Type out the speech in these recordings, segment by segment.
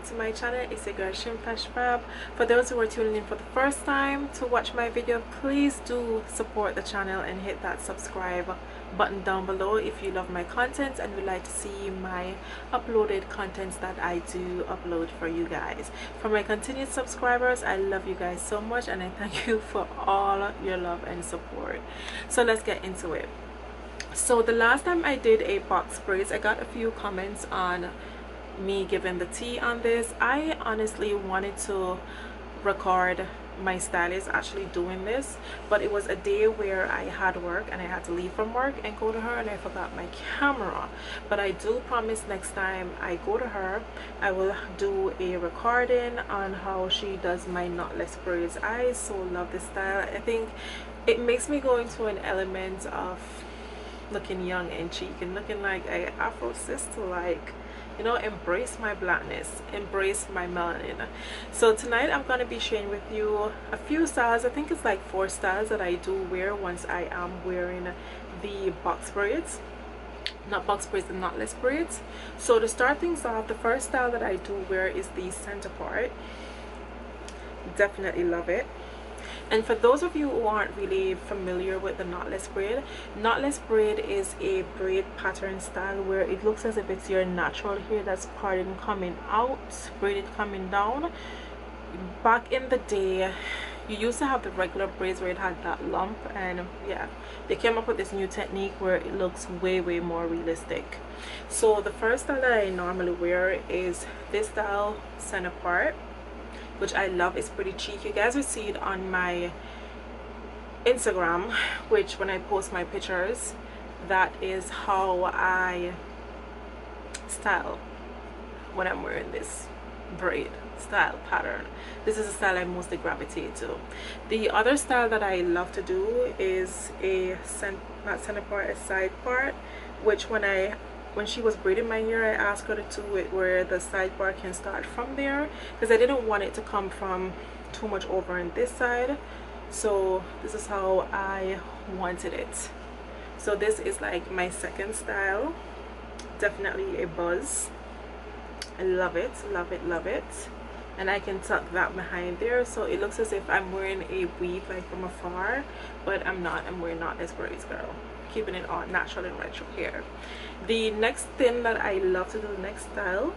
to my channel. It's your girl Fab. For those who are tuning in for the first time to watch my video, please do support the channel and hit that subscribe button down below if you love my content and would like to see my uploaded contents that I do upload for you guys. For my continued subscribers, I love you guys so much and I thank you for all your love and support. So let's get into it. So the last time I did a box braids, I got a few comments on me giving the tea on this. I honestly wanted to record my stylist actually doing this, but it was a day where I had work and I had to leave from work and go to her, and I forgot my camera. But I do promise next time I go to her I will do a recording on how she does my knotless braids. I so love this style. I think it makes me go into an element of looking young and chic and looking like a Afro sister, like, you know, embrace my blackness, embrace my melanin. So tonight I'm going to be sharing with you a few styles. I think it's like 4 styles that I do wear once I am wearing the box braids, not box braids, the knotless braids. So to start things off, the first style that I do wear is the center part. Definitely love it. And for those of you who aren't really familiar with the knotless braid is a braid pattern style where it looks as if it's your natural hair that's parted and coming out, braided coming down. Back in the day, you used to have the regular braids where it had that lump, and yeah, they came up with this new technique where it looks way more realistic. So the first style that I normally wear is this style, center part, which I love. It's pretty chic. You guys will see it on my Instagram, which when I post my pictures, that is how I style when I'm wearing this braid style pattern. This is a style I mostly gravitate to. The other style that I love to do is a not center part, a side part, which when she was braiding my hair, I asked her to do it where the side part can start from there, because I didn't want it to come from too much over on this side. So this is how I wanted it. So this is like my second style. Definitely a buzz. I love it, love it, love it. And I can tuck that behind there, so it looks as if I'm wearing a weave like from afar, but I'm not. I'm wearing knotless braids, girl, keeping it all natural and retro here. The next thing that I love to do, the next style,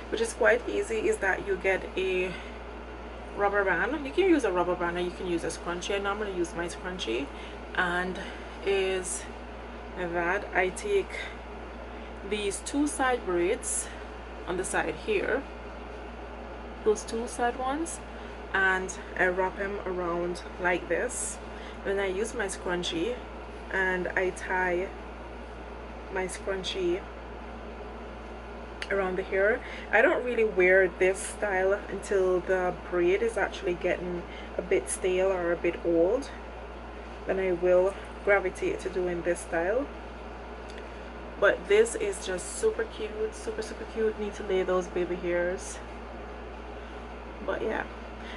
which is quite easy, is that you get a rubber band. You can use a rubber band or you can use a scrunchie. I normally use my scrunchie, and is that I take these 2 side braids on the side here, those 2 side ones, and I wrap them around like this. Then I use my scrunchie and I tie my scrunchie around the hair. I don't really wear this style until the braid is actually getting a bit stale or a bit old. Then I will gravitate to doing this style. But this is just super cute, super cute. Need to lay those baby hairs. But yeah.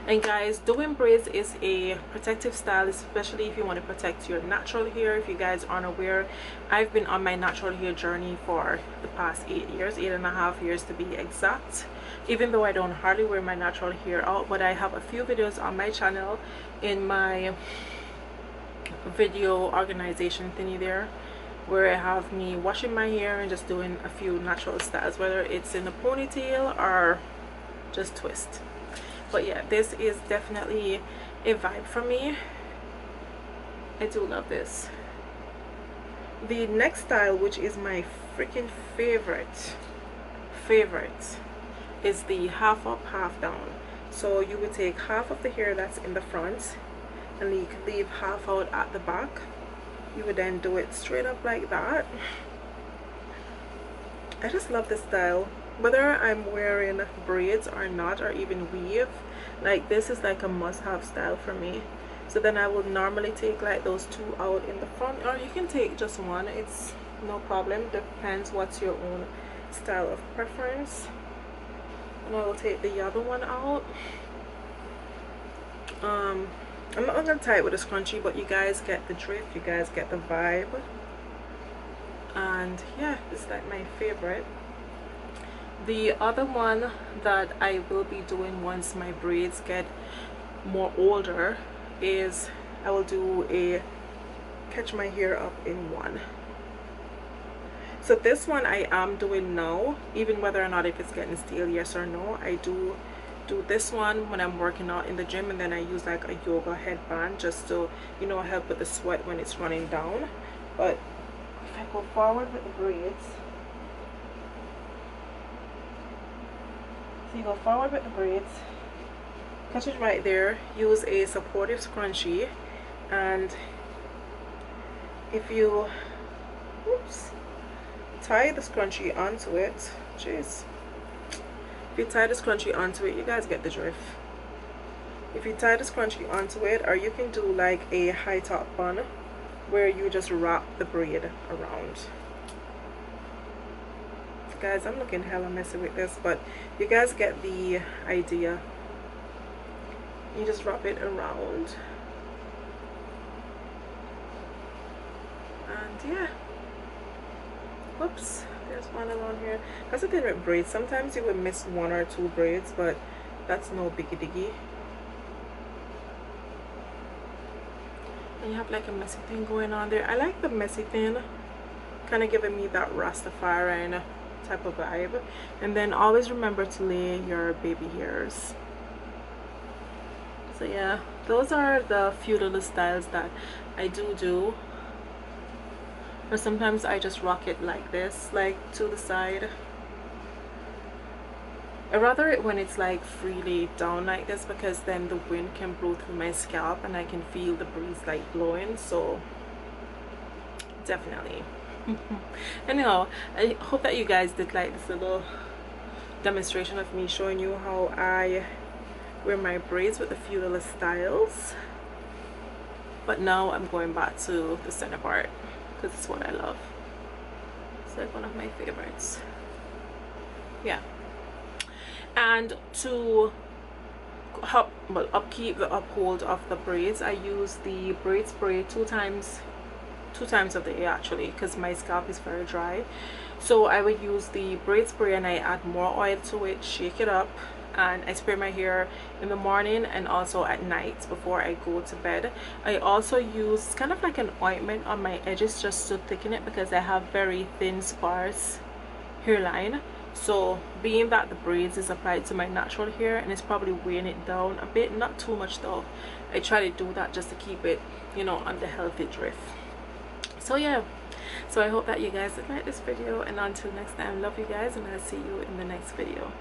And guys, doing braids is a protective style, especially if you want to protect your natural hair. If you guys aren't aware, I've been on my natural hair journey for the past 8 years, 8.5 years to be exact, even though I don't hardly wear my natural hair out. But I have a few videos on my channel in my video organization thingy there, where I have me washing my hair and just doing a few natural styles, whether it's in a ponytail or just twist. But yeah, this is definitely a vibe for me. I do love this. The next style, which is my freaking favorite, is the half up, half down. So you would take half of the hair that's in the front and you could leave half out at the back. You would then do it straight up like that. I just love this style. Whether I'm wearing braids or not, or even weave, like this is like a must-have style for me. So then I will normally take like those 2 out in the front, or you can take just one, it's no problem, depends what's your own style of preference. And I will take the other one out. I'm not gonna tie it with a scrunchie, but you guys get the drift, you guys get the vibe. And yeah, it's like my favorite. The other one that I will be doing once my braids get more older is I will do a catch my hair up in one. So this one I am doing now, even whether or not if it's getting stale, yes or no. I do this one when I'm working out in the gym, and then I use like a yoga headband just to, you know, help with the sweat when it's running down. But if I go forward with the braids, so you go forward with the braids, catch it right there, use a supportive scrunchie, and if you tie the scrunchie onto it, jeez, if you tie the scrunchie onto it, you guys get the drift. If you tie the scrunchie onto it, or you can do like a high top bun where you just wrap the braid around. Guys, I'm looking hella messy with this, but you guys get the idea. You just wrap it around, and yeah. Whoops, there's one around here. That's the thing with braids, sometimes you will miss one or two braids, but that's no biggie diggy. And you have like a messy thing going on there. I like the messy thing, kind of giving me that Rastafarian type of vibe. And then always remember to lay your baby hairs. So yeah, those are the few little styles that I do. Or sometimes I just rock it like this, like to the side. I rather it when it's like freely down like this, because then the wind can blow through my scalp and I can feel the breeze like blowing. So definitely. Anyhow, I hope that you guys did like this little demonstration of me showing you how I wear my braids with a few little styles. But now I'm going back to the center part, because it's what I love. It's like one of my favorites. Yeah. And to help, well, upkeep the uphold of the braids, I use the braid spray two times of the day actually, because my scalp is very dry. So I would use the braid spray and I add more oil to it, shake it up, and I spray my hair in the morning and also at night before I go to bed. I also use kind of like an ointment on my edges just to thicken it, because I have very thin sparse hairline. So being that the braids is applied to my natural hair and it's probably weighing it down a bit, not too much though, I try to do that just to keep it, you know, on the healthy drift. So yeah, so I hope that you guys did like this video, and until next time, love you guys, and I'll see you in the next video.